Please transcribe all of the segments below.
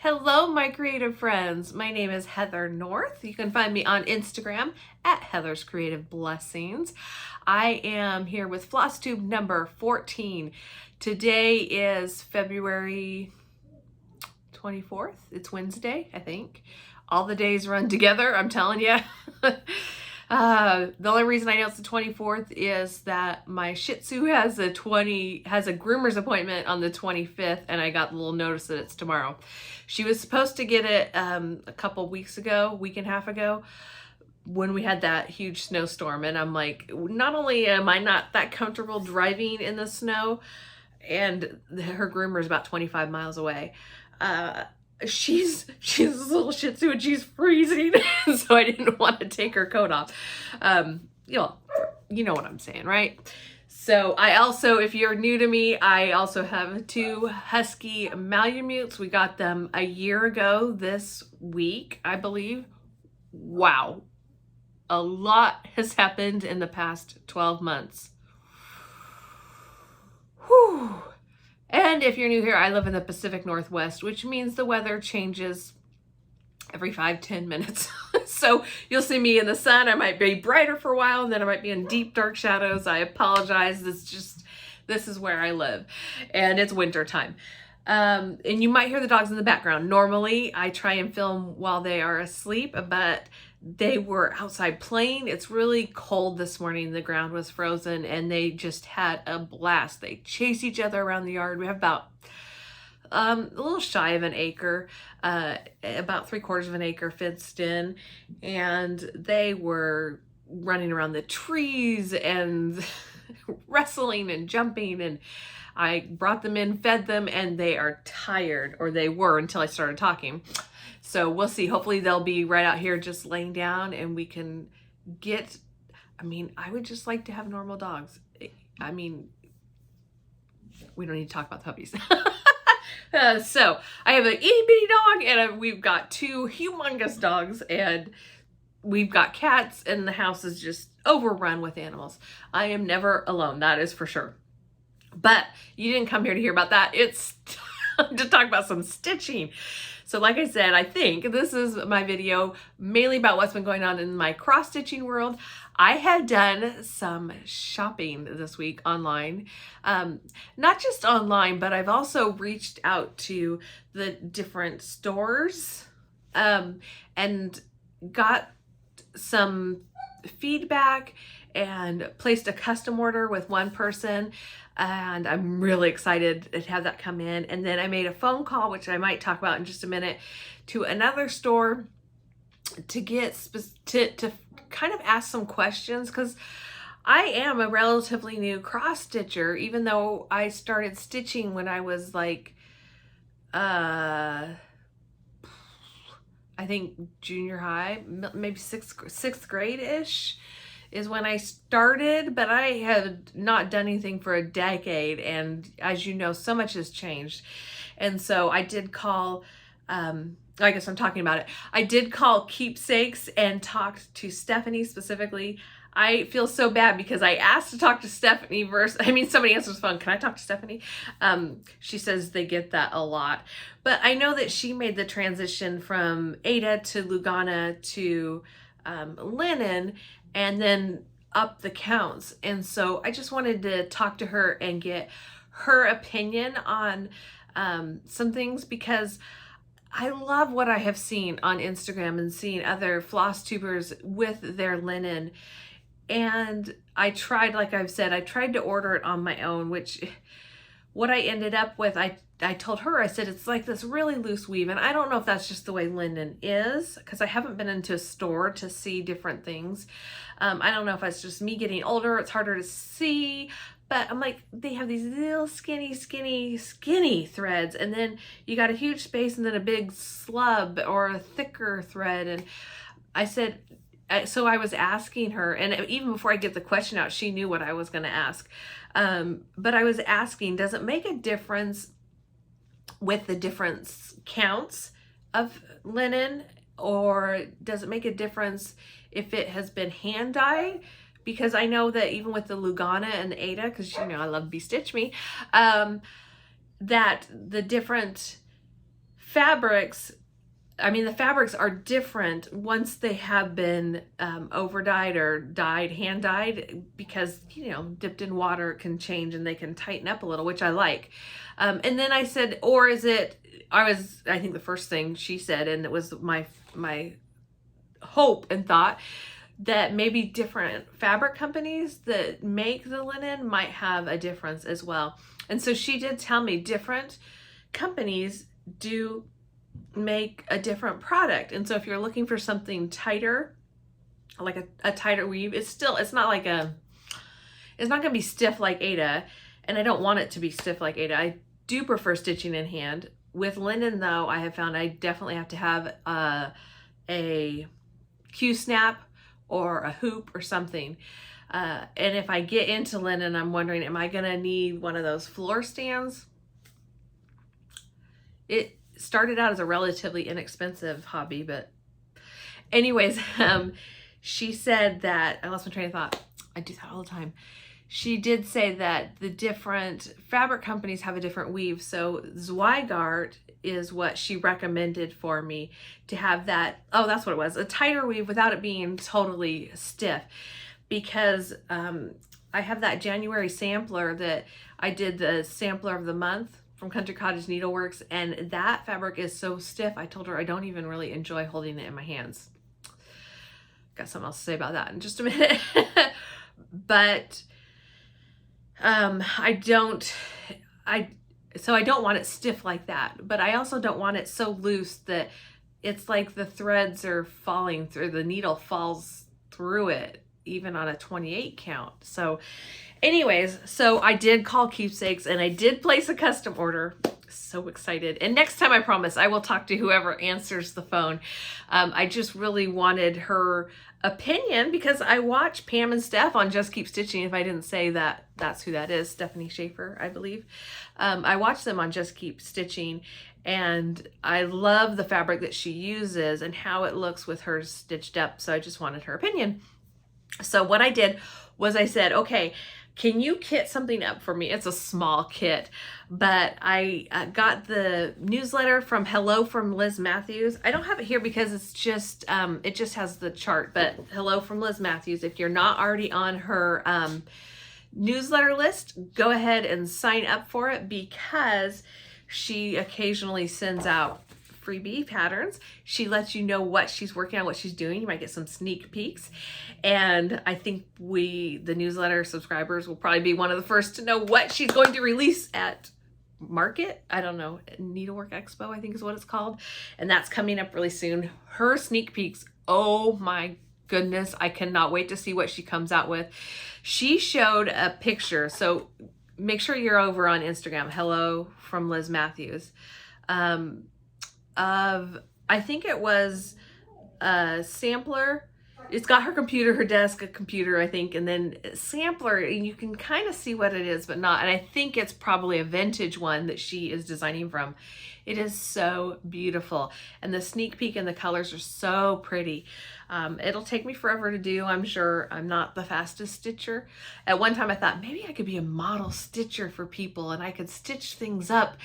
Hello, my creative friends. My name is Heather North. You can find me on Instagram at Heather's Creative Blessings. I am here with Flosstube number 14. Today is February 24th. It's Wednesday, I think. All the days run together, I'm telling you. The only reason I know it's the 24th is that my Shih Tzu has a groomer's appointment on the 25th, and I got the little notice that it's tomorrow. She was supposed to get it a couple weeks ago, week and a half ago, when we had that huge snowstorm. And I'm like, not only am I not that comfortable driving in the snow, and her groomer is about 25 miles away, she's a little Shih Tzu and she's freezing, so I didn't want to take her coat off. You know what I'm saying, right? So I also, if you're new to me, I also have two husky Malamutes. We got them a year ago this week, I believe. Wow, a lot has happened in the past 12 months. Whew. And if you're new here, I live in the Pacific Northwest, which means the weather changes every 5-10 minutes. So you'll see me in the sun. I might be brighter for a while, and then I might be in deep dark shadows. I apologize. This is where I live, and it's winter time. And you might hear the dogs in the background. Normally, I try and film while they are asleep, but they were outside playing. It's really cold this morning. The ground was frozen, and they just had a blast. They chase each other around the yard. We have about a little shy of an acre, about 3/4 of an acre fenced in, and they were running around the trees and wrestling and jumping, and I brought them in, fed them, and they are tired, or they were until I started talking. So we'll see. Hopefully they'll be right out here just laying down, and we can get, I would just like to have normal dogs. We don't need to talk about the puppies. So I have an itty bitty dog, and we've got two humongous dogs, and we've got cats, and the house is just overrun with animals. I am never alone, that is for sure. But you didn't come here to hear about that. It's to talk about some stitching. So like I said, I think this is my video mainly about what's been going on in my cross-stitching world. I have done some shopping this week online. Not just online, but I've also reached out to the different stores and got some feedback and placed a custom order with one person, and I'm really excited to have that come in. And then I made a phone call, which I might talk about in just a minute, to another store to get to kind of ask some questions, because I am a relatively new cross stitcher, even though I started stitching when I was like I think junior high, maybe sixth grade-ish is when I started, but I had not done anything for a decade, and as you know, so much has changed. And so I did call, I guess I'm talking about it. I did call Keepsakes and talked to Stephanie specifically. I feel so bad because I asked to talk to Stephanie first. Somebody answers the phone. Can I talk to Stephanie? She says they get that a lot. But I know that she made the transition from Aida to Lugana to Linen, and then up the counts. And so I just wanted to talk to her and get her opinion on some things, because I love what I have seen on Instagram and seeing other floss tubers with their linen. And I tried, like I've said, I tried to order it on my own, which what I ended up with, I told her, I said, it's like this really loose weave. And I don't know if that's just the way linen is, because I haven't been into a store to see different things. I don't know if it's just me getting older, it's harder to see, but I'm like, they have these little skinny threads, and then you got a huge space and then a big slub or a thicker thread. And I said, so I was asking her, and even before I get the question out, she knew what I was going to ask. But I was asking, does it make a difference with the different counts of linen, or does it make a difference if it has been hand dyed? Because I know that even with the Lugana and the Aida, because you know I love Be Stitch Me, that the different fabrics, I mean, the fabrics are different once they have been over dyed or dyed, hand dyed, because, you know, dipped in water can change and they can tighten up a little, which I like. And then I said, or is it, I think the first thing she said, and it was my hope and thought, that maybe different fabric companies that make the linen might have a difference as well. And so she did tell me different companies do make a different product. And so if you're looking for something tighter, like a tighter weave, it's not gonna be stiff like Aida, and I don't want it to be stiff like Aida. I do prefer stitching in hand. With linen though, I have found I definitely have to have a Q-snap or a hoop or something. And if I get into linen, I'm wondering, am I gonna need one of those floor stands? It started out as a relatively inexpensive hobby, but anyways, she said that, I lost my train of thought. I do that all the time. She did say that the different fabric companies have a different weave. So Zweigart is what she recommended for me to have that. Oh, that's what it was. A tighter weave without it being totally stiff, because I have that January sampler that I did the sampler of the month from Cottage Needleworks, and that fabric is so stiff. I told her I don't even really enjoy holding it in my hands. Got something else to say about that in just a minute. But I don't want it stiff like that, but I also don't want it so loose that it's like the threads are falling through, the needle falls through it, even on a 28 count. So anyways, so I did call Keepsakes and I did place a custom order. So excited. And next time, I promise I will talk to whoever answers the phone. I just really wanted her opinion because I watch Pam and Steph on Just Keep Stitching. If I didn't say that, that's who that is. Stephanie Schaefer, I believe. I watch them on Just Keep Stitching, and I love the fabric that she uses and how it looks with hers stitched up. So I just wanted her opinion. So what I did was I said, okay, can you kit something up for me? It's a small kit, but I got the newsletter from Hello from Liz Mathews. I don't have it here because it's just, it just has the chart, but Hello from Liz Mathews. If you're not already on her newsletter list, go ahead and sign up for it, because she occasionally sends out freebie patterns. She lets you know what she's working on, what she's doing. You might get some sneak peeks. And I think the newsletter subscribers will probably be one of the first to know what she's going to release at Market. I don't know, Needlework Expo, I think is what it's called. And that's coming up really soon. Her sneak peeks, oh my goodness, I cannot wait to see what she comes out with. She showed a picture. So make sure you're over on Instagram, Hello from Liz Mathews. Of, I think it was a sampler. It's got her computer, her desk, a computer, I think, and then sampler, and you can kind of see what it is, but not. And I think it's probably a vintage one that she is designing from. It is so beautiful. And the sneak peek and the colors are so pretty. It'll take me forever to do, I'm sure. I'm not the fastest stitcher. At one time I thought maybe I could be a model stitcher for people and I could stitch things up.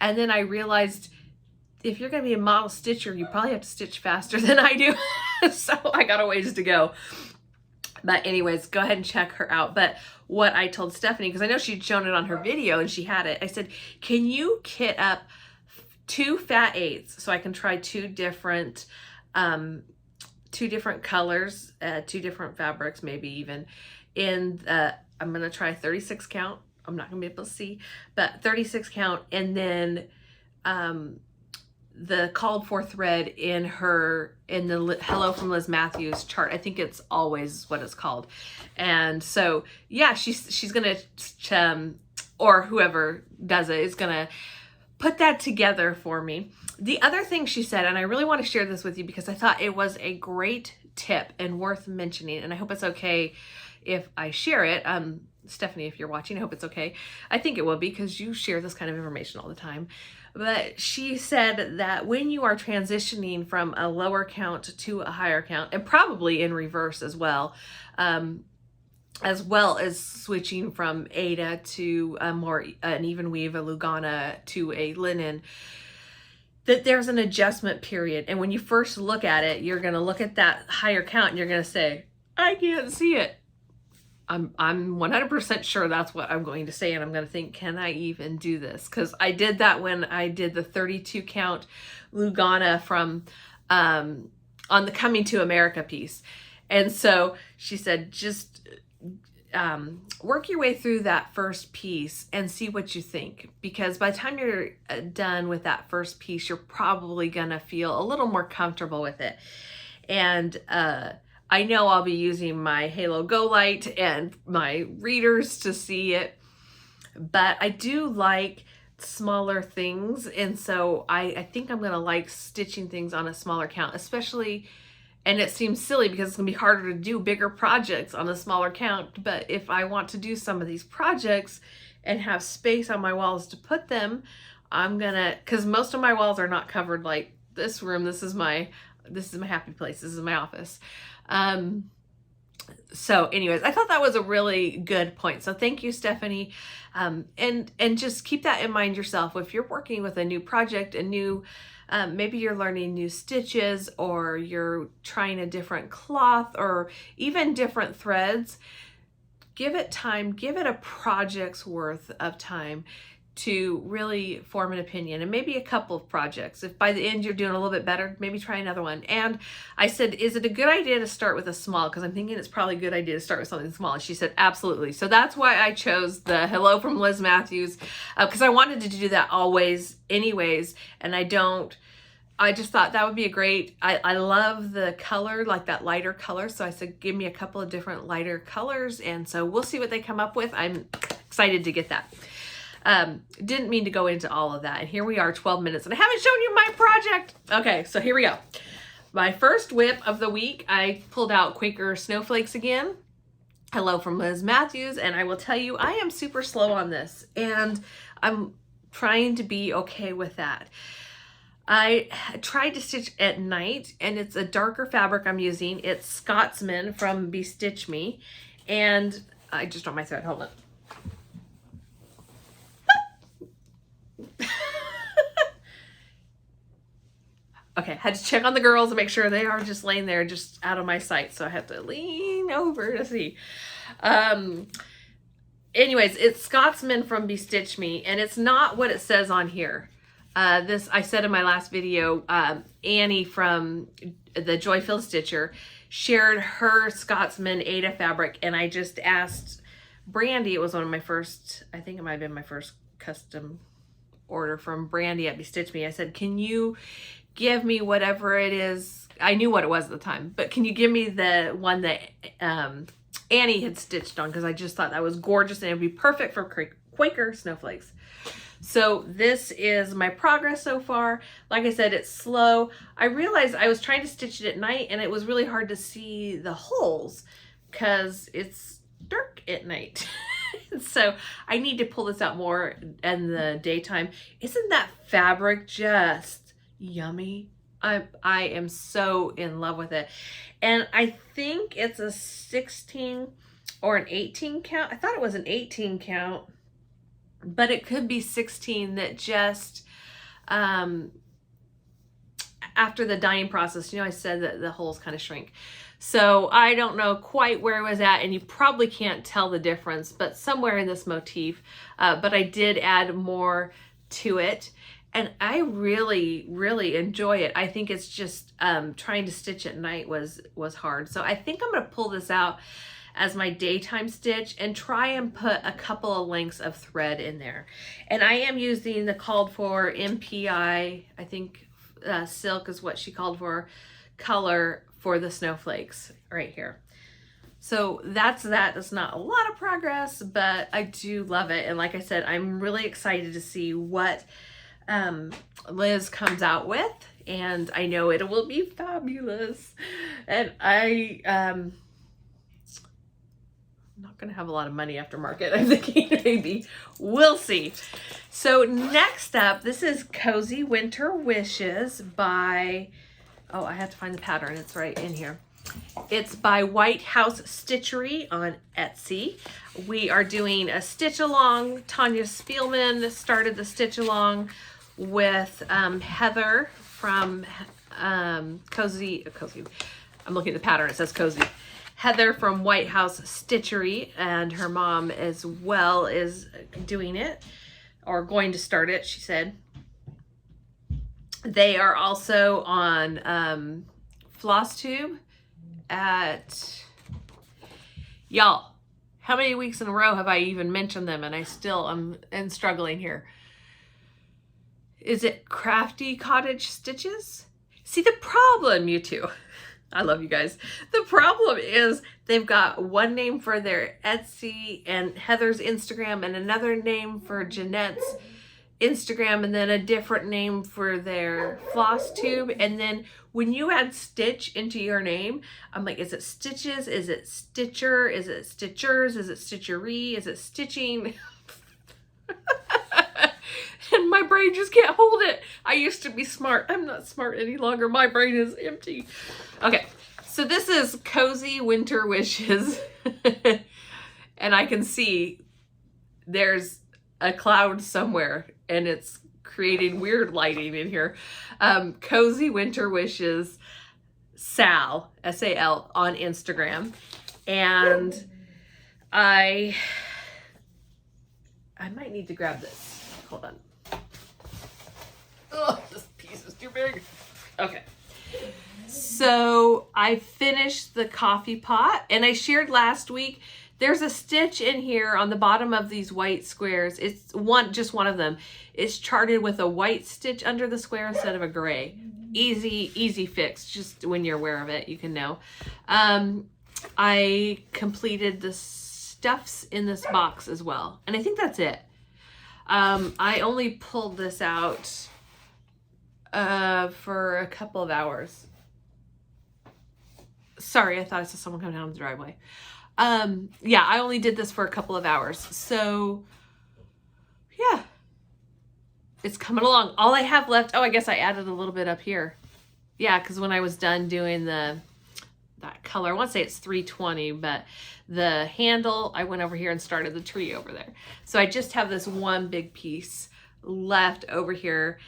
And then I realized if you're going to be a model stitcher, you probably have to stitch faster than I do. So I got a ways to go. But anyways, go ahead and check her out. But what I told Stephanie, because I know she'd shown it on her video and she had it, I said, can you kit up 2 fat 8s so I can try 2 different colors, 2 different fabrics, maybe even. In I'm going to try 36 count. I'm not going to be able to see, but 36 count, and then the called for thread in the Hello from Liz Mathews chart. I think it's always what it's called. And so yeah, she's gonna or whoever does it is gonna put that together for me. The other thing she said, and I really want to share this with you because I thought it was a great tip and worth mentioning, and I hope it's okay if I share it. Stephanie, if you're watching, I hope it's okay. I think it will be, because you share this kind of information all the time. But she said that when you are transitioning from a lower count to a higher count, and probably in reverse as well as switching from Aida to an even weave, a Lugana, to a linen, that there's an adjustment period. And when you first look at it, you're going to look at that higher count and you're going to say, I can't see it. I'm 100% sure that's what I'm going to say. And I'm going to think, can I even do this? Because I did that when I did the 32 count Lugana from on the Coming to America piece. And so she said, just work your way through that first piece and see what you think. Because by the time you're done with that first piece, you're probably going to feel a little more comfortable with it. And I know I'll be using my Halo Go Light and my readers to see it, but I do like smaller things. And so I think I'm going to like stitching things on a smaller count, especially, and it seems silly because it's going to be harder to do bigger projects on a smaller count. But if I want to do some of these projects and have space on my walls to put them, I'm going to, because most of my walls are not covered like this room. This is my happy place. This is my office. So anyways, I thought that was a really good point. So thank you, Stephanie. And just keep that in mind yourself. If you're working with a new project, a new, maybe you're learning new stitches, or you're trying a different cloth, or even different threads, give it time, give it a project's worth of time to really form an opinion, and maybe a couple of projects. If by the end you're doing a little bit better, maybe try another one. And I said, is it a good idea to start with a small? Because I'm thinking it's probably a good idea to start with something small. And she said, absolutely. So that's why I chose the Hello from Liz Mathews, because I wanted to do that always anyways. And I just thought that would be a great, I love the color, like that lighter color. So I said, give me a couple of different lighter colors. And so we'll see what they come up with. I'm excited to get that. Didn't mean to go into all of that. And here we are, 12 minutes, and I haven't shown you my project. Okay, so here we go. My first whip of the week, I pulled out Quaker Snowflakes again. Hello from Liz Mathews. And I will tell you, I am super slow on this, and I'm trying to be okay with that. I tried to stitch at night, and it's a darker fabric I'm using. It's Scotsman from Bestitch Me. And I just dropped my thread, hold on. Okay, had to check on the girls to make sure they are just laying there just out of my sight. So I have to lean over to see. Anyways, it's Scotsman from Bestitch Me, and it's not what it says on here. This, I said in my last video, Annie from the Joyful Stitcher shared her Scotsman Aida fabric, and I just asked Brandy, it was one of my first, I think it might have been my first custom order from Brandy at Bestitch Me. I said, can you give me whatever it is? I knew what it was at the time, but can you give me the one that Annie had stitched on? Because I just thought that was gorgeous and it would be perfect for Quaker Snowflakes. So this is my progress so far. Like I said, it's slow. I realized I was trying to stitch it at night and it was really hard to see the holes because it's dark at night. So I need to pull this out more in the daytime. Isn't that fabric just yummy? I am so in love with it. And I think it's a 16 or an 18 count. I thought it was an 18 count, but it could be 16 that just, after the dyeing process, you know, I said that the holes kind of shrink. So I don't know quite where it was at, and you probably can't tell the difference, but somewhere in this motif, but I did add more to it. And I really, really enjoy it. I think it's just trying to stitch at night was hard. So I think I'm going to pull this out as my daytime stitch and try and put a couple of lengths of thread in there. And I am using the called for MPI, I think silk is what she called for, color for the snowflakes right here. So that's that. That's not a lot of progress, but I do love it. And like I said, I'm really excited to see what Liz comes out with, and I know it will be fabulous. And I'm not gonna have a lot of money after market, I'm thinking. Maybe we'll see. So next up, this is Cozy Winter Wishes by, oh, I have to find the pattern, it's right in here. It's by White House Stitchery on Etsy. We are doing a stitch along. Tanya Spielman started the stitch along with Heather from Cozy. I'm looking at the pattern. It says Cozy. Heather from White House Stitchery, and her mom as well is doing it, or going to start it, she said. They are also on Flosstube at, y'all, how many weeks in a row have I even mentioned them, and I still am struggling here. Is it Crafty Cottage Stitches? See, the problem, you two, I love you guys. The problem is they've got one name for their Etsy and Heather's Instagram, and another name for Jeanette's Instagram, and then a different name for their Flosstube. And then when you add Stitch into your name, I'm like, is it Stitches? Is it Stitcher? Is it Stitchers? Is it Stitchery? Is it Stitching? And my brain just can't hold it. I used to be smart. I'm not smart any longer. My brain is empty. Okay, so this is Cozy Winter Wishes. And I can see there's a cloud somewhere, and it's creating weird lighting in here. Cozy Winter Wishes, Sal, S-A-L, on Instagram. And I might need to grab this. Hold on. Oh, this piece is too big. Okay. So I finished the coffee pot, and I shared last week, there's a stitch in here on the bottom of these white squares. It's just one of them. It's charted with a white stitch under the square instead of a gray. Easy fix. Just when you're aware of it, you can know. I completed the stuffs in this box as well. And I think that's it. I only pulled this out for a couple of hours. Sorry, I thought I saw someone come down the driveway. Yeah, I only did this for a couple of hours. So yeah, it's coming along. All I have left, oh, I guess I added a little bit up here. Yeah, because when I was done doing that color, I want to say it's 320, but the handle, I went over here and started the tree over there. So I just have this one big piece left over here,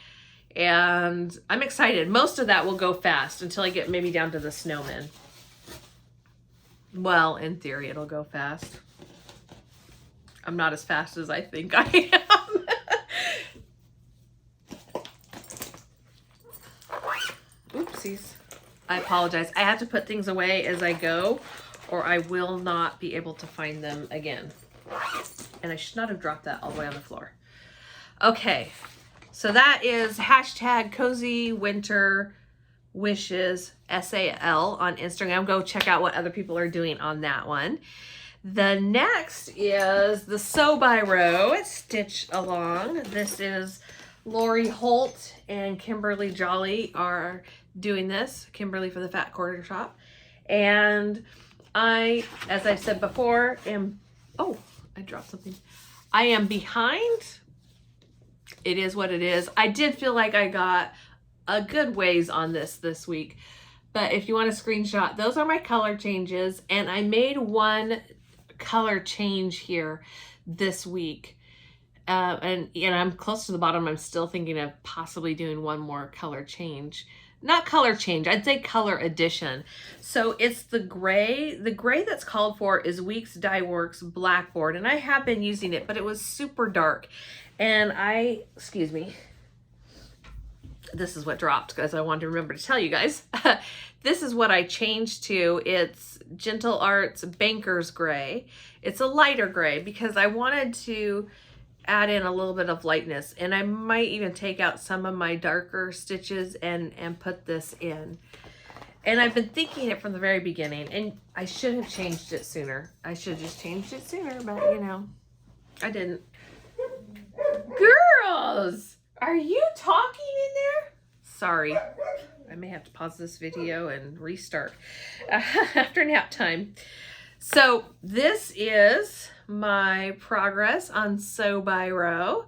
and I'm excited. Most of that will go fast until I get maybe down to the snowman. Well, in theory, it'll go fast. I'm not as fast as I think I am. Oopsies. I apologize. I have to put things away as I go, or I will not be able to find them again. And I should not have dropped that all the way on the floor. Okay, so that is hashtag Cozy Winter Wishes, S-A-L, on Instagram. Go check out what other people are doing on that one. The next is the Sew by Row Stitch Along. This is Lori Holt and Kimberly Jolly are doing this. Kimberly for the Fat Quarter Shop. And I, as I said before, oh, I dropped something. I am behind. It is what it is. I did feel like I got a good ways on this week, but if you want a screenshot, those are my color changes, and I made one color change here this week, and I'm close to the bottom. I'm still thinking of possibly doing one more color change. Not color change, I'd say color addition. So it's the gray that's called for is Weeks Dye Works Blackboard, and I have been using it, but it was super dark, and excuse me, this is what dropped because I wanted to remember to tell you guys. This is what I changed to. It's Gentle Arts Banker's Gray. It's a lighter gray because I wanted to add in a little bit of lightness, and I might even take out some of my darker stitches and put this in. And I've been thinking it from the very beginning, and I should have changed it sooner. I should have just changed it sooner, but you know, I didn't. Girls! Are you talking in there? Sorry. I may have to pause this video and restart after nap time. So this is my progress on Sew by Row.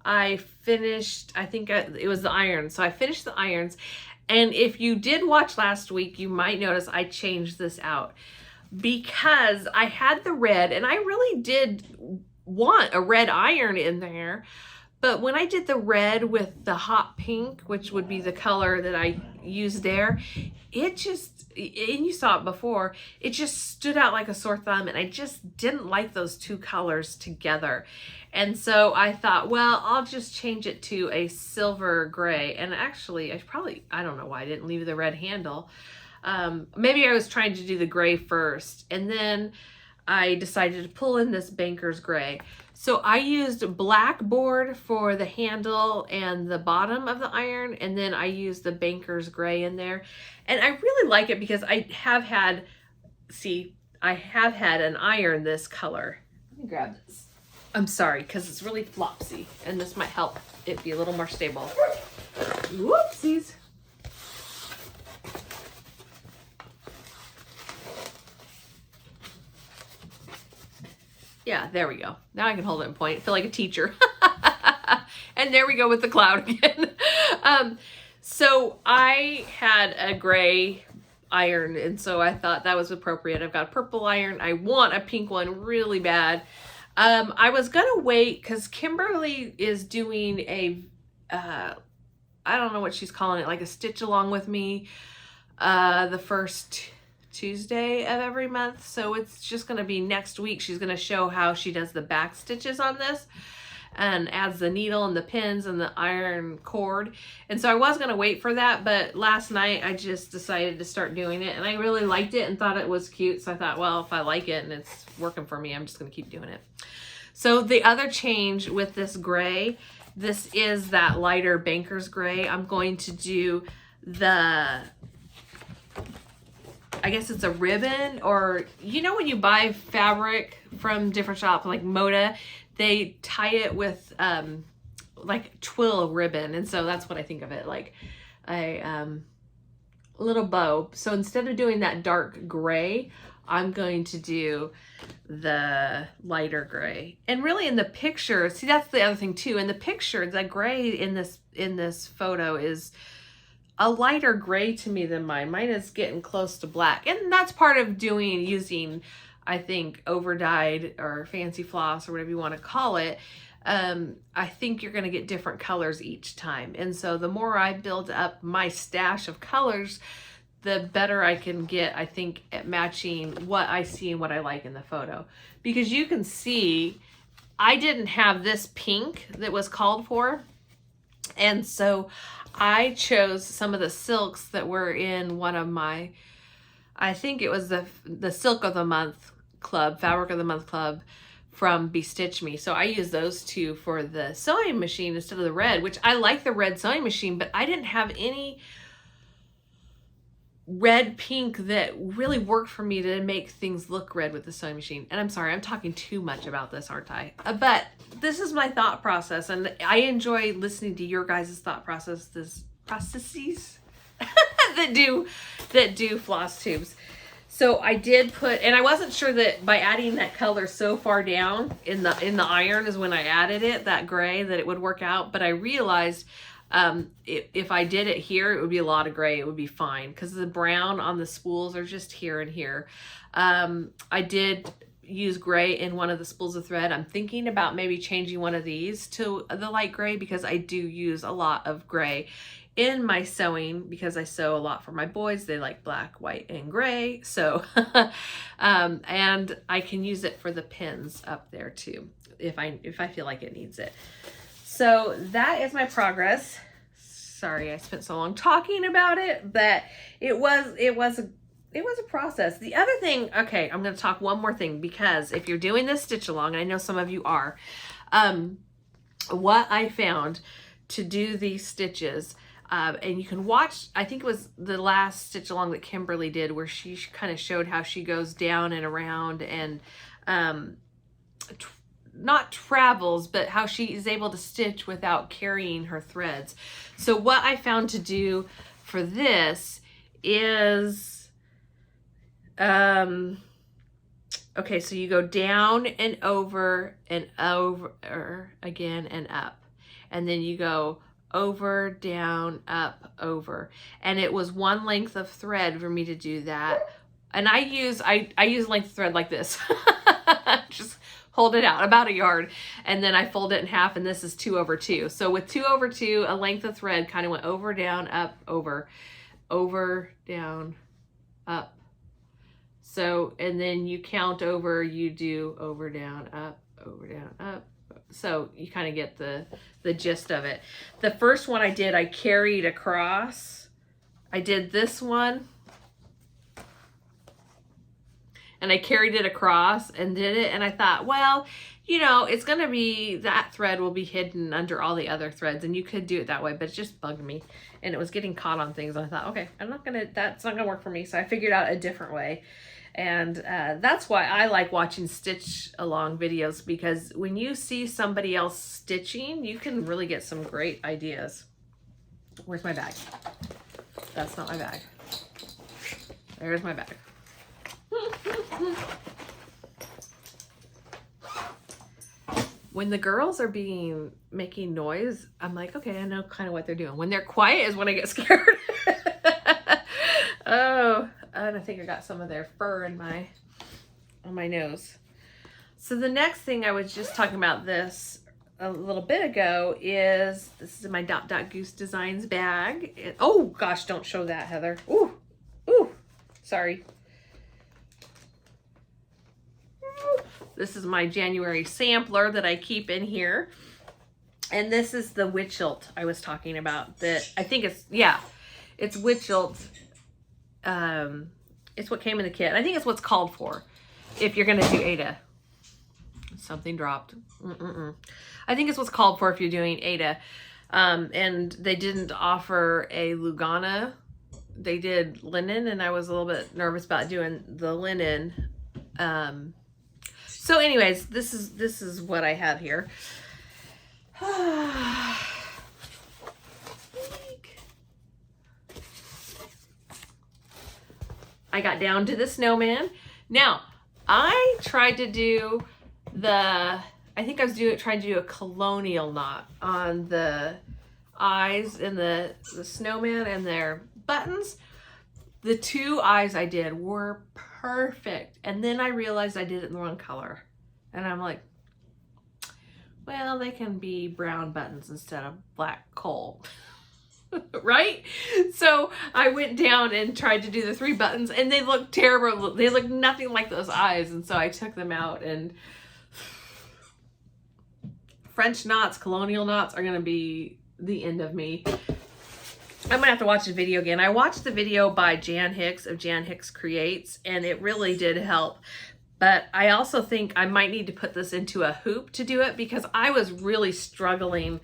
I finished, I think it was the irons. So I finished the irons. And if you did watch last week, you might notice I changed this out because I had the red, and I really did want a red iron in there. But when I did the red with the hot pink, which would be the color that I used there, it just, and you saw it before, it just stood out like a sore thumb, and I just didn't like those two colors together. And so I thought, well, I'll just change it to a silver gray. And actually, I don't know why I didn't leave the red handle. Maybe I was trying to do the gray first, and then I decided to pull in this banker's gray. So I used black board for the handle and the bottom of the iron, and then I used the banker's gray in there. And I really like it because I have had an iron this color. Let me grab this. I'm sorry, because it's really flopsy, and this might help it be a little more stable. Whoopsies. Yeah, there we go. Now I can hold it in point. I feel like a teacher. And there we go with the cloud again. So I had a gray iron, and so I thought that was appropriate. I've got a purple iron. I want a pink one really bad. I was gonna wait because Kimberly is doing a, I don't know what she's calling it, like a stitch along with me, the first Tuesday of every month. So it's just going to be next week. She's going to show how she does the back stitches on this and adds the needle and the pins and the iron cord. And so I was going to wait for that, but last night I just decided to start doing it, and I really liked it and thought it was cute. So I thought, well, if I like it and it's working for me, I'm just going to keep doing it. So the other change with this gray, this is that lighter banker's gray. I'm going to do the, I guess it's a ribbon, or you know when you buy fabric from different shops like Moda, they tie it with like twill ribbon, and so that's what I think of it like, a little bow. So instead of doing that dark gray, I'm going to do the lighter gray. And really in the picture, see, that's the other thing too. In the picture, the gray in this photo is a lighter gray to me than mine. Mine is getting close to black. And that's part of using, I think, over dyed or fancy floss or whatever you want to call it. I think you're going to get different colors each time. And so the more I build up my stash of colors, the better I can get, I think, at matching what I see and what I like in the photo. Because you can see, I didn't have this pink that was called for. And so I chose some of the silks that were in one of my, I think it was the Silk of the Month Club, Fabric of the Month Club from Bestitch Me. So I used those two for the sewing machine instead of the red, which I like the red sewing machine, but I didn't have any red pink that really worked for me to make things look red with the sewing machine. And I'm sorry, I'm talking too much about this, aren't I? But this is my thought process, and I enjoy listening to your guys' thought processes that do floss tubes. So I did put, and I wasn't sure that by adding that color so far down in the iron is when I added it, that gray, that it would work out. But I realized if I did it here, it would be a lot of gray. It would be fine because the brown on the spools are just here and here. I did use gray in one of the spools of thread. I'm thinking about maybe changing one of these to the light gray because I do use a lot of gray in my sewing because I sew a lot for my boys. They like black, white, and gray. So, and I can use it for the pins up there too if I feel like it needs it. So that is my progress. Sorry, I spent so long talking about it, but it was a process. The other thing, okay, I'm going to talk one more thing because if you're doing this stitch along, I know some of you are, what I found to do these stitches, and you can watch, I think it was the last stitch along that Kimberly did where she kind of showed how she goes down and around and not travels, but how she is able to stitch without carrying her threads. So what I found to do for this is, okay, so you go down and over again and up. And then you go over, down, up, over. And it was one length of thread for me to do that. And I use length of thread like this. Just hold it out about a yard, and then I fold it in half, and this is 2 over 2. So with 2 over 2, a length of thread kind of went over, down, up, over, down, up. So, and then you count over, you do over, down, up, up. So you kind of get the gist of it. The first one I did, I carried across. I did this one, and I carried it across and did it, and I thought, well, you know, it's gonna be, that thread will be hidden under all the other threads, and you could do it that way, but it just bugged me, and it was getting caught on things. I thought, okay, that's not gonna work for me, so I figured out a different way. And that's why I like watching stitch along videos, because when you see somebody else stitching, you can really get some great ideas. Where's my bag? That's not my bag. There's my bag. When the girls are making noise, I'm like, okay, I know kind of what they're doing. When they're quiet is when I get scared. Oh, and I think I got some of their fur in on my nose. So the next thing I was just talking about this a little bit ago is, this is my Dot Dot Goose Designs bag. Oh gosh, don't show that, Heather. Ooh, sorry. This is my January sampler that I keep in here. And this is the Witchilt I was talking about, that I think it's, yeah, it's Witchilt. It's what came in the kit. I think it's what's called for if you're gonna do Aida. Something dropped. I think it's what's called for if you're doing Aida. And they didn't offer a Lugana. They did linen, and I was a little bit nervous about doing the linen. So anyways, this is what I have here. I got down to the snowman. Now, I tried to do I think I was trying to do a colonial knot on the eyes and the snowman and their buttons. The 2 eyes I did were perfect. And then I realized I did it in the wrong color. And I'm like, well, they can be brown buttons instead of black coal. Right? So I went down and tried to do the 3 buttons, and they looked terrible. They looked nothing like those eyes. And so I took them out, and French knots, colonial knots are going to be the end of me. I'm gonna have to watch the video again. I watched the video by Jan Hicks of Jan Hicks Creates, and it really did help. But I also think I might need to put this into a hoop to do it, because I was really struggling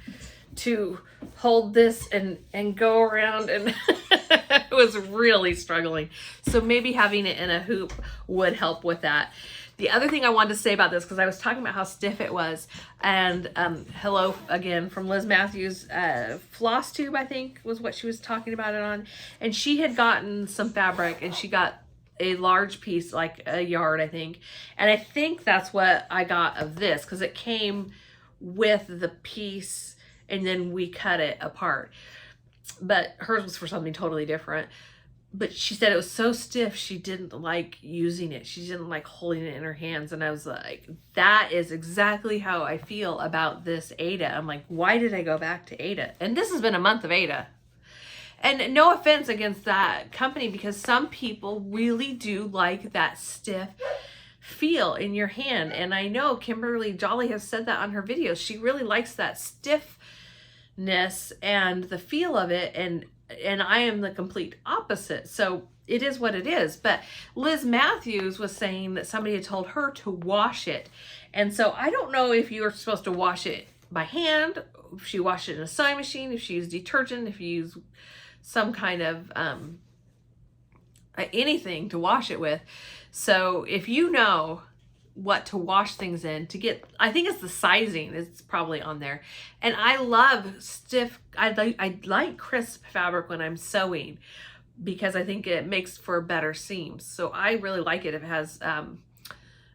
to hold this and go around, and it was really struggling. So maybe having it in a hoop would help with that. The other thing I wanted to say about this, because I was talking about how stiff it was, and hello again from Liz Mathews, Flosstube I think was what she was talking about it on, and she had gotten some fabric, and she got a large piece, like a yard I think, and I think that's what I got of this, because it came with the piece and then we cut it apart, but hers was for something totally different. But she said it was so stiff, she didn't like using it. She didn't like holding it in her hands. And I was like, that is exactly how I feel about this Aida. I'm like, why did I go back to Aida? And this has been a month of Aida. And no offense against that company, because some people really do like that stiff feel in your hand. And I know Kimberly Jolly has said that on her videos. She really likes that stiffness and the feel of it. And I am the complete opposite. So it is what it is. But Liz Mathews was saying that somebody had told her to wash it. And so I don't know if you're supposed to wash it by hand, if she washed it in a sewing machine, if she used detergent, if you use some kind of anything to wash it with. So if you know what to wash things in to get, I think it's the sizing is probably on there. And I love stiff, I like crisp fabric when I'm sewing, because I think it makes for better seams. So I really like it if it has,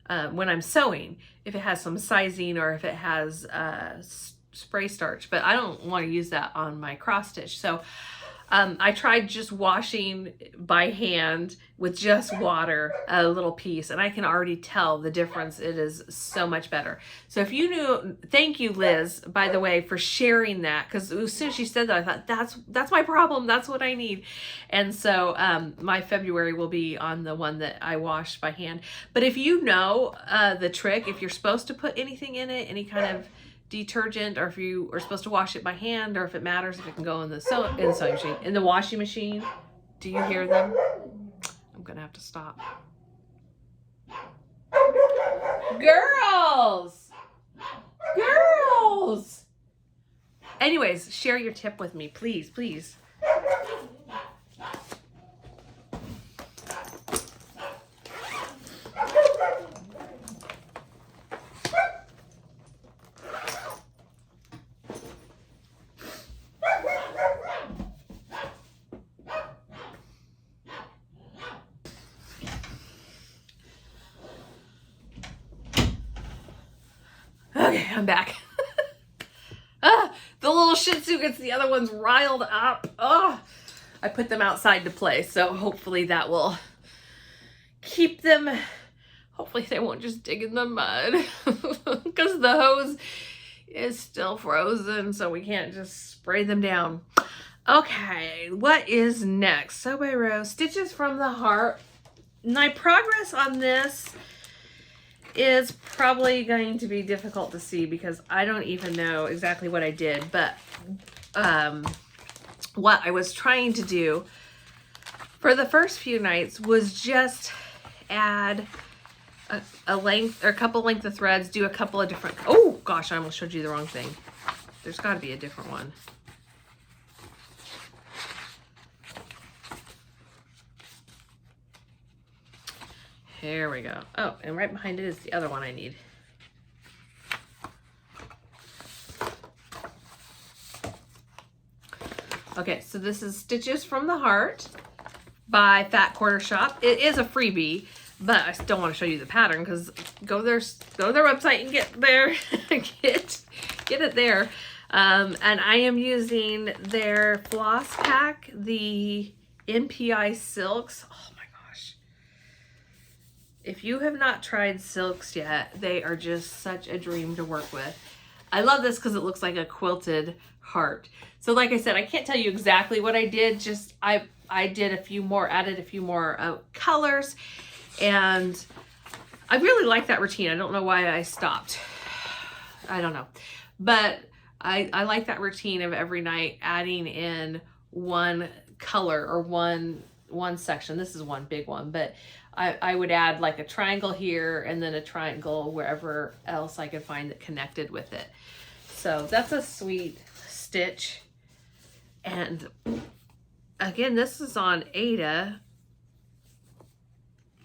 when I'm sewing, if it has some sizing or if it has spray starch, but I don't want to use that on my cross stitch. So I tried just washing by hand with just water, a little piece, and I can already tell the difference. It is so much better. So if you knew, thank you, Liz, by the way, for sharing that, because as soon as she said that, I thought, that's my problem. That's what I need. And so my February will be on the one that I washed by hand. But if you know the trick, if you're supposed to put anything in it, any kind of detergent, or if you are supposed to wash it by hand, or if it matters if it can go in the sewing machine, in the washing machine. Do you hear them? I'm gonna have to stop. Girls! Girls! Anyways, share your tip with me, please, please. Okay, I'm back. The little Shih Tzu gets the other ones riled up. I put them outside to play, so hopefully that will keep them. Hopefully they won't just dig in the mud because the hose is still frozen, so we can't just spray them down. Okay, what is next? Sew by row, stitches from the heart. My progress on this is probably going to be difficult to see because I don't even know exactly what I did, but what I was trying to do for the first few nights was just add a length or a couple length of threads, do a couple of different, oh gosh, I almost showed you the wrong thing. There's got to be a different one. Here we go. Oh, and right behind it is the other one I need. Okay, so this is Stitches from the Heart by Fat Quarter Shop. It is a freebie, but I still want to show you the pattern because go to their website and get there, get it there. And I am using their floss pack, the NPI silks. Oh my gosh. If you have not tried silks yet, they are just such a dream to work with. I love this because it looks like a quilted heart. So like I said, I can't tell you exactly what I did. Just I did a few more, added a few more colors, and I really like that routine. I don't know why I stopped. I don't know, but I like that routine of every night adding in one color or one section. This is one big one, but I would add like a triangle here and then a triangle wherever else I could find that connected with it. So that's a sweet stitch. And again, this is on Aida.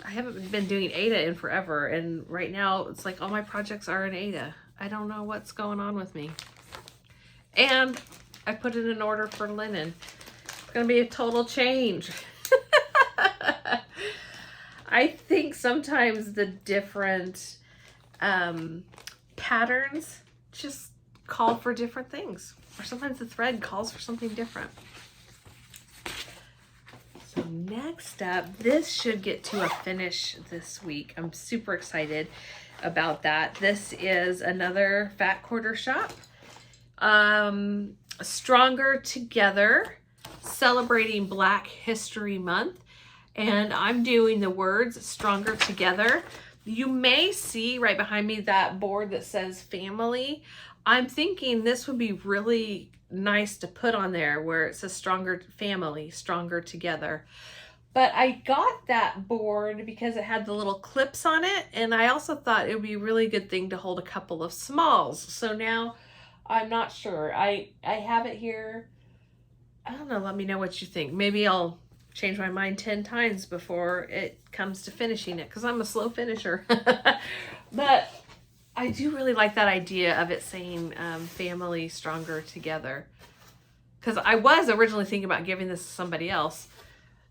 I haven't been doing Aida in forever, and right now it's like all my projects are in Aida. I don't know what's going on with me. And I put in an order for linen. It's gonna be a total change. I think sometimes the different patterns just call for different things, or sometimes the thread calls for something different. So next up, this should get to a finish this week. I'm super excited about that. This is another Fat Quarter Shop. Stronger Together, celebrating Black History Month. And I'm doing the words Stronger Together. You may see right behind me that board that says family. I'm thinking this would be really nice to put on there where it says Stronger Family, Stronger Together. But I got that board because it had the little clips on it, and I also thought it would be a really good thing to hold a couple of smalls. So now I'm not sure. I have it here. I don't know, let me know what you think. Maybe I'll change my mind 10 times before it comes to finishing it because I'm a slow finisher. But I do really like that idea of it saying family stronger together, because I was originally thinking about giving this to somebody else.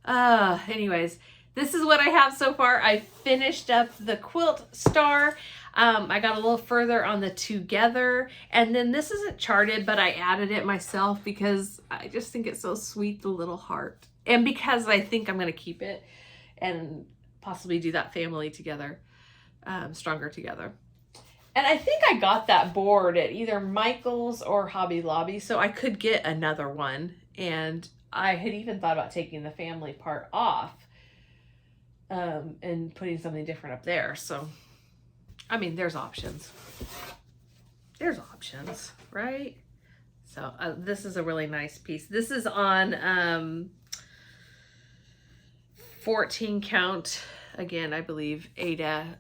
Anyways, this is what I have so far. I finished up the quilt star. I got a little further on the together, and then this isn't charted, but I added it myself because I just think it's so sweet, the little heart, and because I think I'm going to keep it and possibly do that family together, stronger together. And I think I got that board at either Michael's or Hobby Lobby, so I could get another one. And I had even thought about taking the family part off and putting something different up there. So, I mean, there's options. There's options, right? So this is a really nice piece. This is on 14 count. Again, I believe Aida.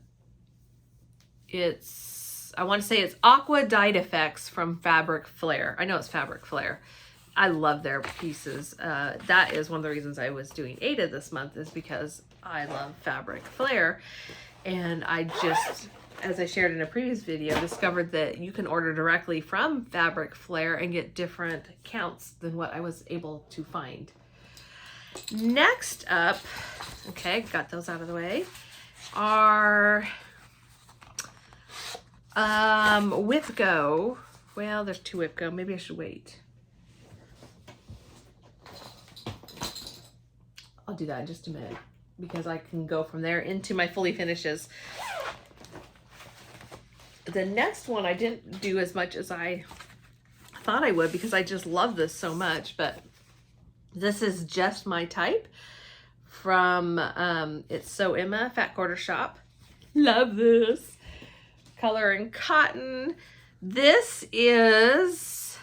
I want to say it's Aqua Dyed Effects from Fabric Flare. I know it's Fabric Flare. I love their pieces. That is one of the reasons I was doing Aida this month, is because I love Fabric Flare. And I just, as I shared in a previous video, discovered that you can order directly from Fabric Flare and get different counts than what I was able to find. Next up, okay, got those out of the way, are WIPGO. Well, there's two WIPGO. Maybe I should wait. I'll do that in just a minute because I can go from there into my fully finishes. The next one I didn't do as much as I thought I would because I just love this so much, but this is Just My Type from It's So Emma, Fat Quarter Shop. Love this. Color and cotton. This is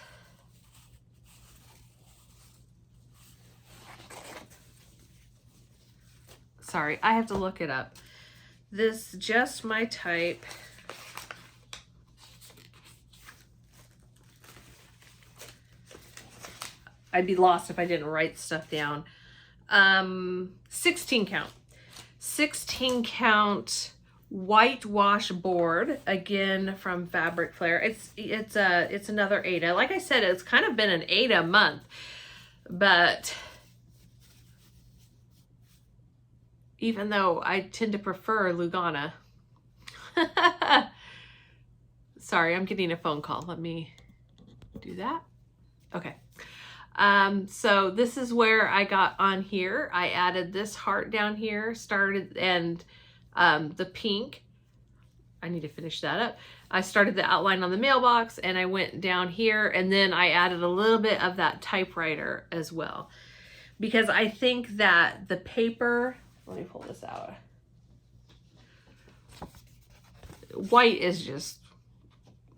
sorry, I have to look it up. This Just My Type. I'd be lost if I didn't write stuff down. 16 count. 16 count whitewash board, again from Fabric Flare. It's another Aida. Like I said, it's kind of been an Aida month, but even though I tend to prefer Lugana. Sorry, I'm getting a phone call. Let me do that. Okay. So this is where I got on here. I added this heart down here, started, and the pink. I need to finish that up. I started the outline on the mailbox and I went down here, and then I added a little bit of that typewriter as well, because I think that the paper, let me pull this out. White is just,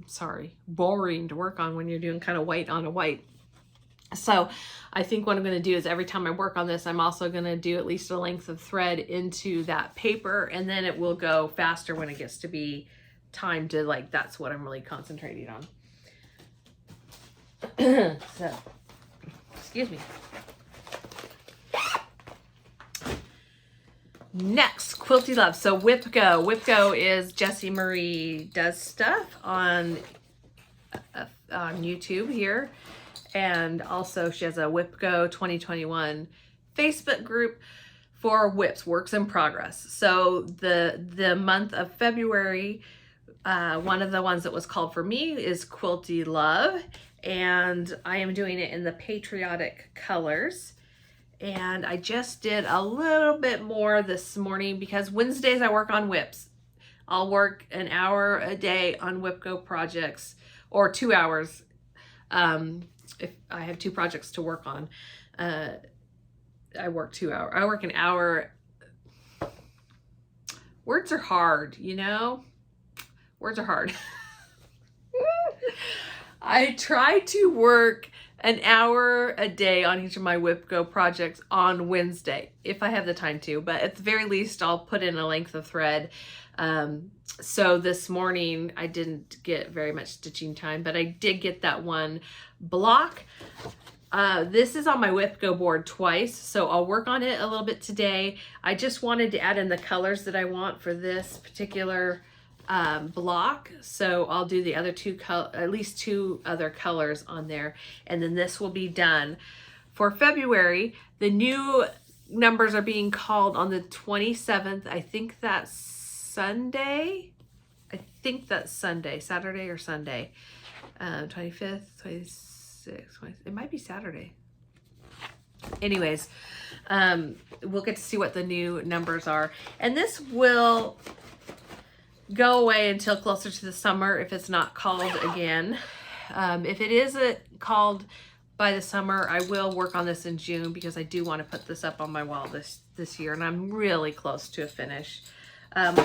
sorry, boring to work on when you're doing kind of white on a white. So I think what I'm going to do is every time I work on this, I'm also going to do at least a length of thread into that paper, and then it will go faster when it gets to be time to, like, that's what I'm really concentrating on. So, excuse me. Next, Quilty Love. So WIPGO. WIPGO is Jessie Marie does stuff on YouTube here. And also she has a WIPGO 2021 Facebook group for WIPs, Works in Progress. So the month of February, one of the ones that was called for me is Quilty Love. And I am doing it in the patriotic colors. And I just did a little bit more this morning because Wednesdays I work on WIPs. I'll work an hour a day on WIPGO projects, or 2 hours. If I have 2 projects to work on, I work 2 hours. I work an hour. Words are hard, you know? Words are hard. I try to work an hour a day on each of my WIPGO projects on Wednesday, if I have the time to, but at the very least, I'll put in a length of thread. So this morning I didn't get very much stitching time, but I did get that one block. This is on my WIPGO board twice, so I'll work on it a little bit today. I just wanted to add in the colors that I want for this particular block, so I'll do the other at least 2 other colors on there, and then this will be done. For February, the new numbers are being called on the 27th. I think that's Sunday. I think that's Sunday, Saturday or Sunday. 25th, 26th, 20, it might be Saturday. Anyways, we'll get to see what the new numbers are. And this will go away until closer to the summer if it's not called again. If it is called by the summer, I will work on this in June because I do want to put this up on my wall this year, and I'm really close to a finish.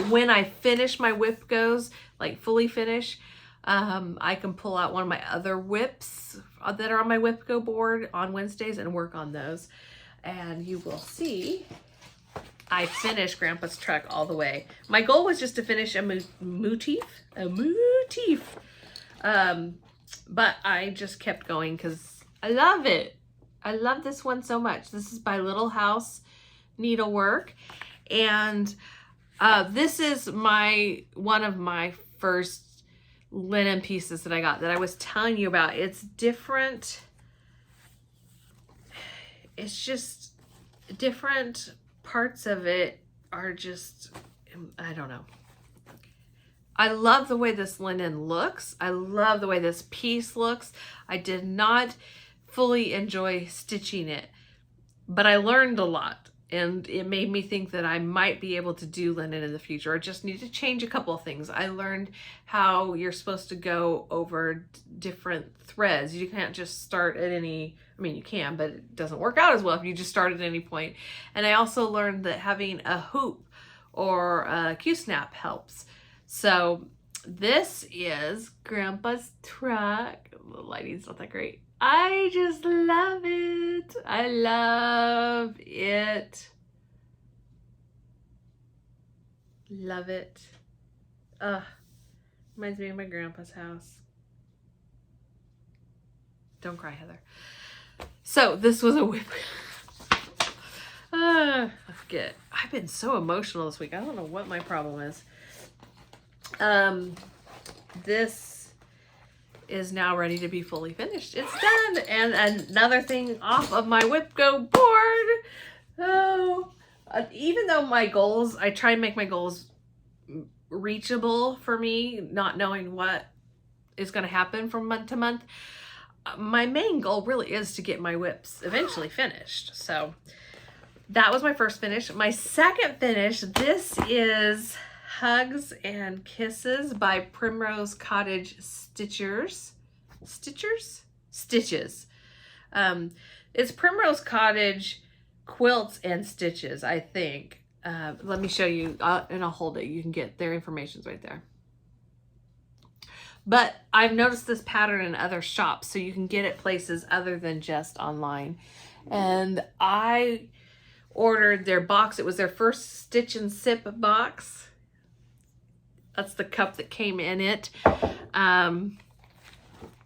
When I finish my WIPGOs, like fully finish, I can pull out one of my other whips that are on my WIPGO board on Wednesdays and work on those. And you will see I finished Grandpa's truck all the way. My goal was just to finish a motif. But I just kept going because I love it. I love this one so much. This is by Little House Needlework. And this is one of my first linen pieces that I got that I was telling you about. It's different. It's just different parts of it are just, I don't know. I love the way this linen looks. I love the way this piece looks. I did not fully enjoy stitching it, but I learned a lot. And it made me think that I might be able to do linen in the future. I just need to change a couple of things. I learned how you're supposed to go over different threads. You can't just start at any, I mean, you can, but it doesn't work out as well if you just start at any point. And I also learned that having a hoop or a Q-snap helps. So this is Grandpa's truck. The lighting's not that great. I just love it. I love it. Love it. Reminds me of my grandpa's house. Don't cry, Heather. So this was a whip. I forget. I've been so emotional this week. I don't know what my problem is. This is now ready to be fully finished. It's done. And another thing off of my WIPGO board. Oh, even though my goals, I try and make my goals reachable for me, not knowing what is going to happen from month to month. My main goal really is to get my whips eventually finished. So that was my first finish. My second finish, this is Hugs and Kisses by Primrose Cottage Stitches. It's Primrose Cottage Quilts and Stitches, I think. Let me show you, and I'll hold it. You can get their information's right there. But I've noticed this pattern in other shops, so you can get it places other than just online. And I ordered their box. It was their first Stitch and Sip box. That's the cup that came in it.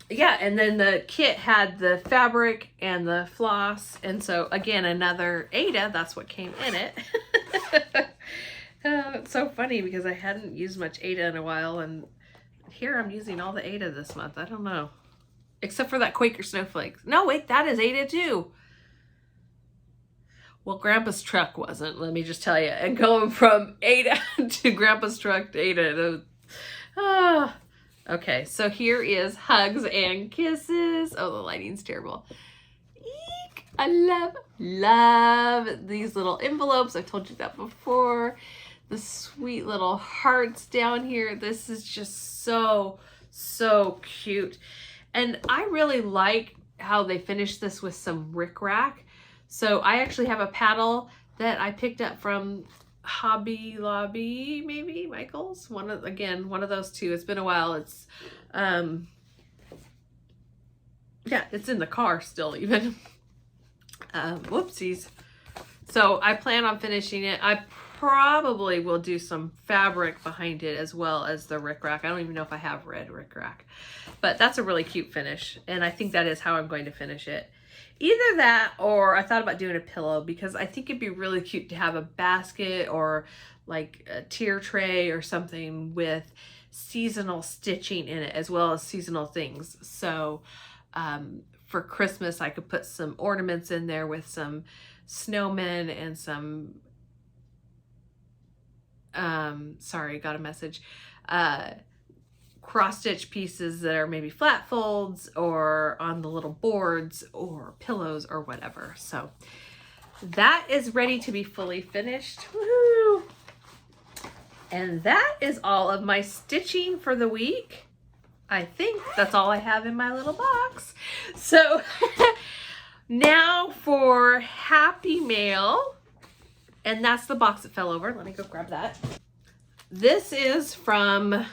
Yeah, and then the kit had the fabric and the floss. And so, again, another Aida. That's what came in it. It's so funny because I hadn't used much Aida in a while. And here I'm using all the Aida this month. I don't know. Except for that Quaker Snowflakes. No, wait, that is Aida too. Well, Grandpa's truck wasn't, let me just tell you. And going from Aida to Grandpa's truck to Aida. Okay, so here is Hugs and Kisses. Oh, the lighting's terrible. Eek! I love these little envelopes. I've told you that before. The sweet little hearts down here. This is just so, so cute. And I really like how they finished this with some rickrack. So I actually have a paddle that I picked up from Hobby Lobby, maybe Michael's. One of those two. It's been a while. It's yeah, it's in the car still even. Whoopsies. So I plan on finishing it. I probably will do some fabric behind it as well as the rickrack. I don't even know if I have red rickrack, but that's a really cute finish. And I think that is how I'm going to finish it. Either that, or I thought about doing a pillow because I think it'd be really cute to have a basket or like a tier tray or something with seasonal stitching in it as well as seasonal things. So for Christmas, I could put some ornaments in there with some snowmen and some, sorry, got a message, cross stitch pieces that are maybe flat folds or on the little boards or pillows or whatever. So that is ready to be fully finished. Woohoo! And that is all of my stitching for the week. I think that's all I have in my little box. So now for Happy Mail. And that's the box that fell over. Let me go grab that. This is from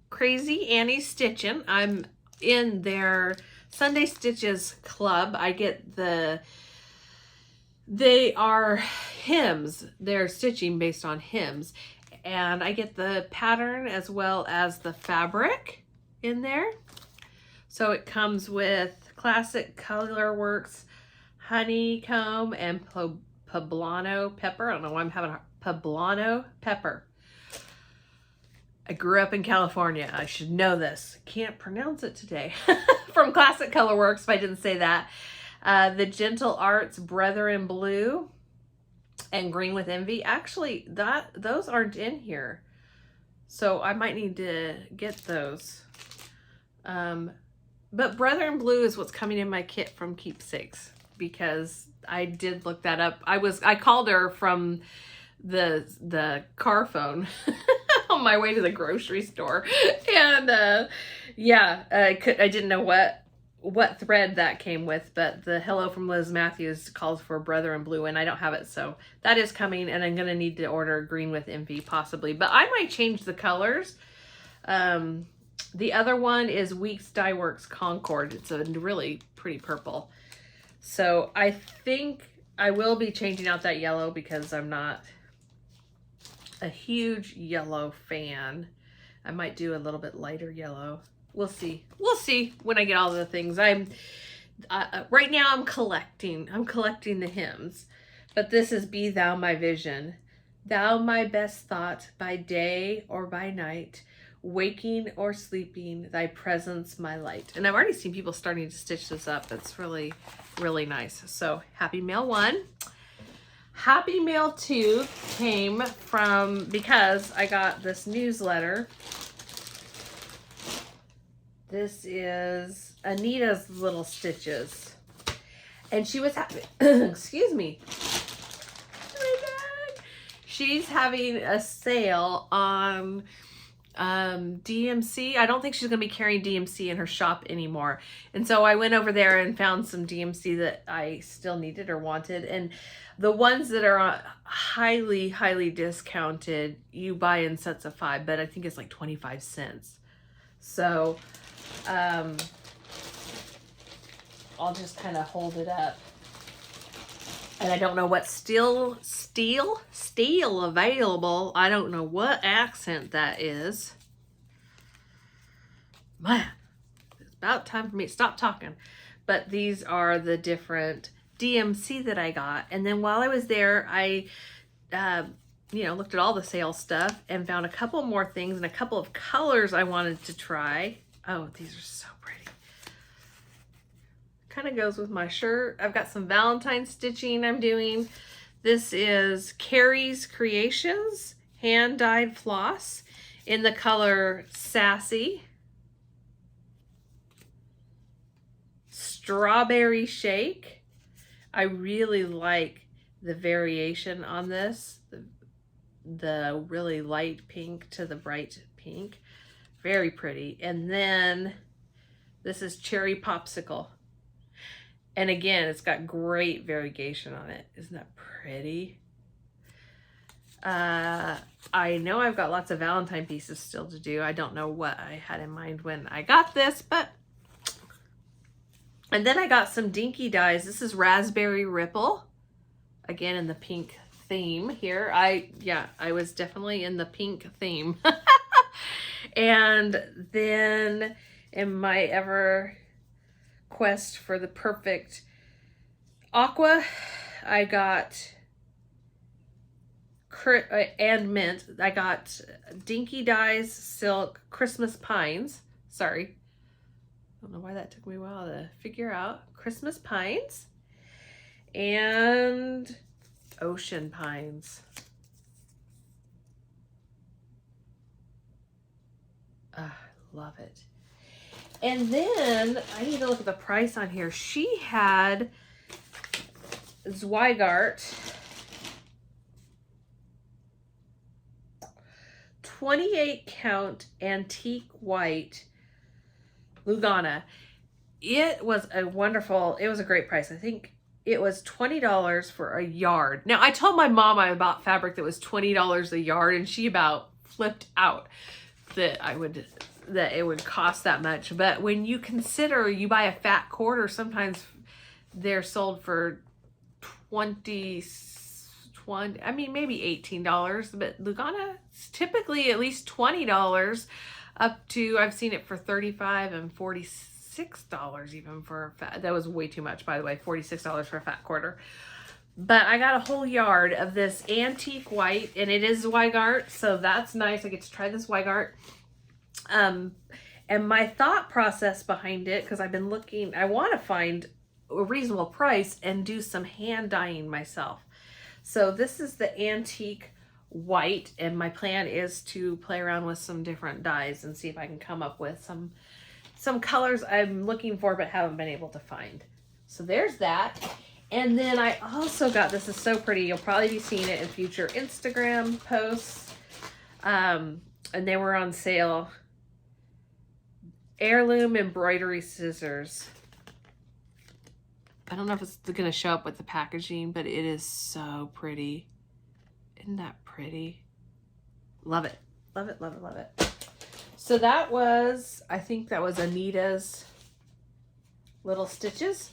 Crazy Annie Stitchin'. I'm in their Sunday Stitches club. I get they are hymns. They're stitching based on hymns. And I get the pattern as well as the fabric in there. So it comes with classic Colorworks honeycomb and poblano pepper. I don't know why I'm having a poblano pepper. I grew up in California. I should know this. Can't pronounce it today. From Classic Colorworks, if I didn't say that. The Gentle Arts Brethren Blue and Green with Envy. Actually, those aren't in here. So I might need to get those. But Brethren Blue is what's coming in my kit from Keepsakes, because I did look that up. I called her from the car phone on my way to the grocery store, and yeah, I didn't know what thread that came with, but the Hello from Liz Mathews calls for Brethren Blue, and I don't have it, so that is coming, and I'm gonna need to order Green with Envy possibly, but I might change the colors. The other one is Weeks Dye Works Concord. It's a really pretty purple. So I think I will be changing out that yellow because I'm not a huge yellow fan. I might do a little bit lighter yellow. We'll see. We'll see when I get all the things. Right now I'm collecting the hymns. But this is Be Thou My Vision. Thou my best thought by day or by night, waking or sleeping, thy presence my light. And I've already seen people starting to stitch this up. It's really, really nice. So Happy Mail 1. Happy Mail 2 came from, because I got this newsletter. This is Anita's Little Stitches. And she was having, excuse me. She's having a sale on DMC. I don't think she's going to be carrying DMC in her shop anymore. And so I went over there and found some DMC that I still needed or wanted. And the ones that are highly, highly discounted, you buy in sets of 5, but I think it's like 25 cents. So I'll just kind of hold it up. And I don't know what steel available. I don't know what accent that is. Man, it's about time for me to stop talking. But these are the different DMC that I got. And then while I was there, I looked at all the sale stuff and found a couple more things and a couple of colors I wanted to try. Oh, these are so pretty. Kind of goes with my shirt. I've got some Valentine stitching I'm doing. This is Carrie's Creations hand-dyed floss in the color Sassy. Strawberry Shake. I really like the variation on this. The really light pink to the bright pink. Very pretty. And then this is Cherry Popsicle. And again, it's got great variegation on it. Isn't that pretty? I know I've got lots of Valentine pieces still to do. I don't know what I had in mind when I got this, but... And then I got some Dinky Dyes. This is Raspberry Ripple. Again, in the pink theme here. I was definitely in the pink theme. And then in my ever quest for the perfect Aqua, I got and mint. I got Dinky Dyes Silk Christmas Pines. Sorry. I don't know why that took me a while to figure out. Christmas Pines. and ocean pines. Love it. And then I need to look at the price on here. She had Zweigart 28 count antique white Lugana. It was a great price. I think it was $20 for a yard. Now I told my mom I bought fabric that was $20 a yard, and she about flipped out that it would cost that much. But when you consider you buy a fat quarter, sometimes they're sold for maybe $18, but Lugana is typically at least $20 up to, I've seen it for $35 and $46 even for a fat. That was way too much, by the way, $46 for a fat quarter. But I got a whole yard of this antique white, and it is Zweigart, so that's nice. I get to try this Zweigart. And my thought process behind it, because I've been looking, I want to find a reasonable price and do some hand dyeing myself. So this is the antique white, and my plan is to play around with some different dyes and see if I can come up with some colors I'm looking for but haven't been able to find. So there's that. And then I also got, this is so pretty, you'll probably be seeing it in future Instagram posts, and they were on sale. Heirloom embroidery scissors. I don't know if it's going to show up with the packaging, but it is so pretty. Isn't that pretty? Love it. Love it, love it, love it. So that was, I think that was Anita's little stitches.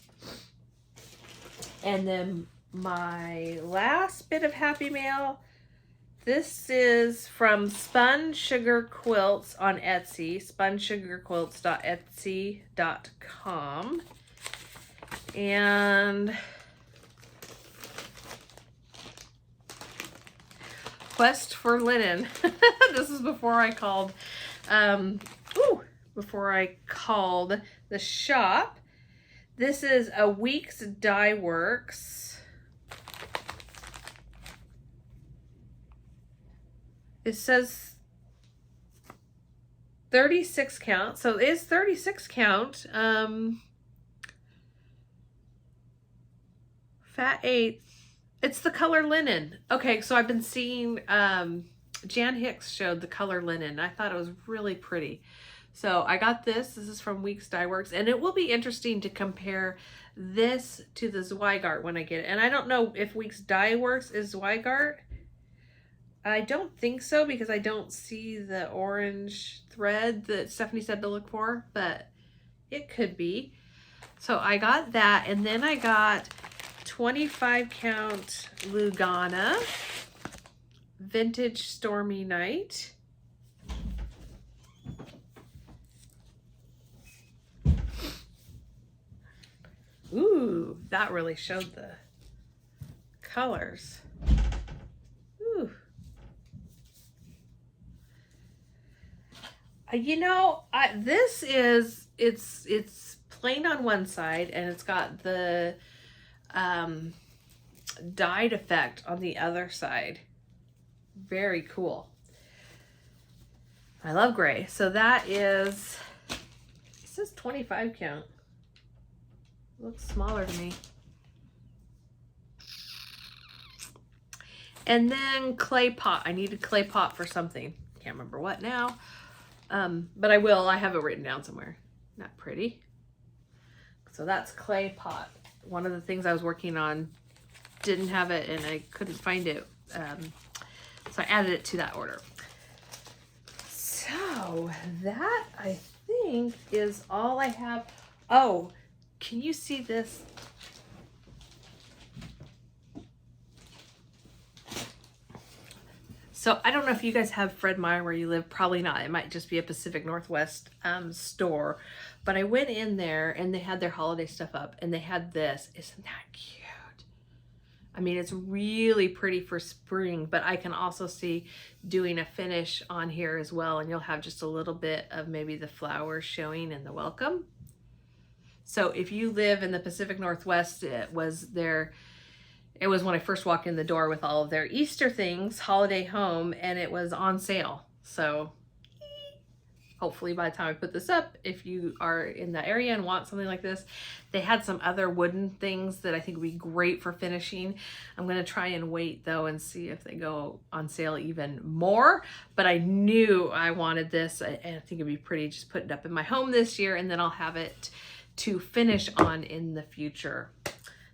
And then my last bit of happy mail, this is from SpunSugarQuilts on Etsy, SpunSugarQuilts.etsy.com. And Quest for Linen. This is before I called, the shop. This is a week's dye works. It says 36 count, so it is 36 count. Fat 8. It's the color linen. Okay, so I've been seeing, Jan Hicks showed the color linen. I thought it was really pretty. So I got this. This is from Weeks Dye Works, and it will be interesting to compare this to the Zweigart when I get it. And I don't know if Weeks Dye Works is Zweigart. I don't think so, because I don't see the orange thread that Stephanie said to look for, but it could be. So I got that, and then I got 25 count Lugana, Vintage Stormy Night. Ooh, that really showed the colors. Ooh. You know, this is, it's plain on one side, and it's got the dyed effect on the other side. Very cool. I love gray. So that is, it says 25 count. Looks smaller to me. And then clay pot. I need a clay pot for something. Can't remember what now. But I will. I have it written down somewhere. Not pretty. So that's clay pot. One of the things I was working on didn't have it, and I couldn't find it. So I added it to that order. So that, I think, is all I have. Oh, can you see this? So I don't know if you guys have Fred Meyer where you live. Probably not. It might just be a Pacific Northwest store. But I went in there, and they had their holiday stuff up, and they had this. Isn't that cute? I mean, it's really pretty for spring, but I can also see doing a finish on here as well, and you'll have just a little bit of maybe the flowers showing in the welcome. So if you live in the Pacific Northwest, it was their it was when I first walked in the door with all of their Easter things, holiday home, and it was on sale. So hopefully by the time I put this up, if you are in the area and want something like this, they had some other wooden things that I think would be great for finishing. I'm going to try and wait though and see if they go on sale even more. But I knew I wanted this, and I think it'd be pretty just put it up in my home this year, and then I'll have it to finish on in the future.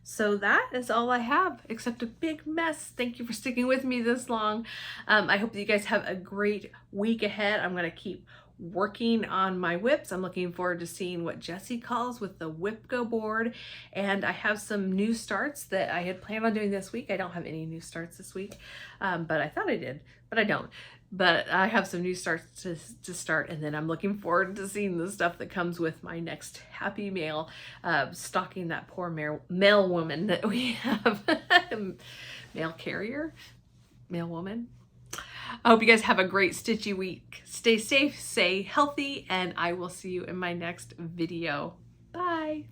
So that is all I have, except a big mess. Thank you for sticking with me this long. I hope that you guys have a great week ahead. I'm going to keep working on my whips. I'm looking forward to seeing what Jessie calls with the WIPGO board. And I have some new starts that I had planned on doing this week. I don't have any new starts this week, but I thought I did, but I don't. But I have some new starts to start, and then I'm looking forward to seeing the stuff that comes with my next happy mail, stalking that poor mail woman that we have. Mail carrier? Mail woman? I hope you guys have a great stitchy week. Stay safe, stay healthy, and I will see you in my next video. Bye.